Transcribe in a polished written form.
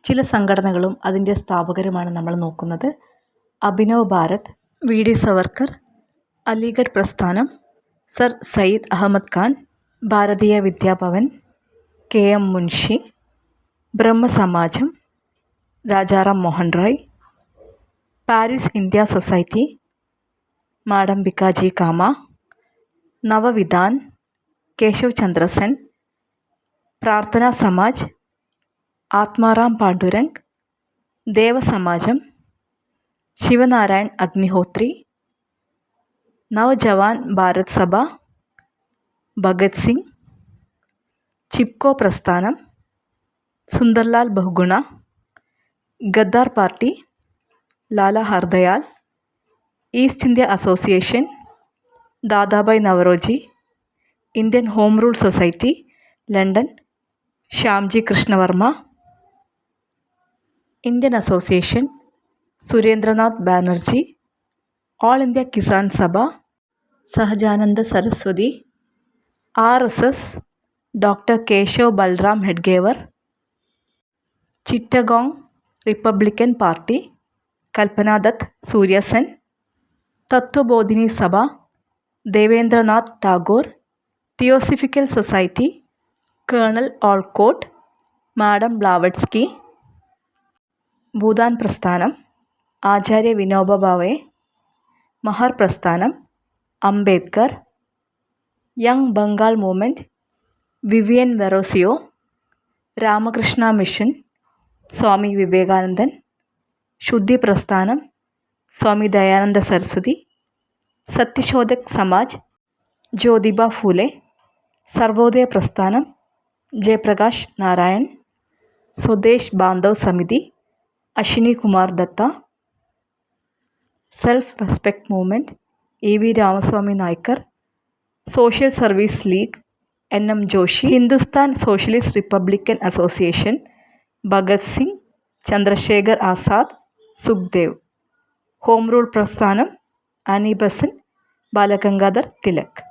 ചില സംഘടനകളും അതിൻ്റെ സ്ഥാപകരുമാണ് നമ്മൾ നോക്കുന്നത്. അഭിനവ് ഭാരത്, വി.ഡി. സവർക്കർ, അലിഗഡ് പ്രസ്ഥാനം, സർ സയ്യിദ് അഹമ്മദ് ഖാൻ, ഭാരതീയ വിദ്യാഭവൻ, കെ.എം. മുൻഷി, ബ്രഹ്മസമാജം, Rajaram Mohan Roy, Paris India society, madam Bhikaji Cama, Navavidhan, Keshav Chandra Sen, Prarthana Samaj, Atmaram Pandurang, Dev Samaj, Shivnarayan Agnihotri, Naujawan Bharat സഭ, ഭഗത് സിംഗ്, ചിപ്കോ പ്രസ്ഥാനം, Sunderlal Bahuguna, Ghadar party, Lala Hardayal, East India association, Dadabhai Naoroji, Indian home rule society, London, Shyamji Krishnavarma, Indian association, Surendranath Banerjee, all India Kisan Sabha, Sahajananda Saraswati, RSS, doctor Keshav Baliram Hedgewar, Chittagong republican party, Kalpana Dutt Surya Sen, Tattvabodhini Sabha, Debendranath Tagore, theosophical society, colonel Olcott, madam Blavatsky, Bhoodan പ്രസ്ഥാനം, ആചാര്യ വിനോബ ഭാവെ, മഹർ പ്രസ്ഥാനം, Ambedkar, young Bengal movement, Vivian Derozio, Ramakrishna mission, Swami വിവേകാനന്ദൻ, ശുദ്ധി പ്രസ്ഥാനം, സ്വാമി ദയാനന്ദ സരസ്വതി, സത്യശോധക് സമാജ്, ജ്യോതിബ ഫൂലെ, സർവോദയ പ്രസ്ഥാനം, Jayaprakash Narayan, Swadesh Bandhab Samiti, Ashwini Kumar Datta, self respect movement, EV Ramaswamy Naicker, social service league, NM Joshi, Hindustan socialist republican association, Bhagat Singh, Chandrashekhar Azad, Sukhdev, home rule പ്രസ്ഥാനം, Annie Besant, Balagangadhar Tilak.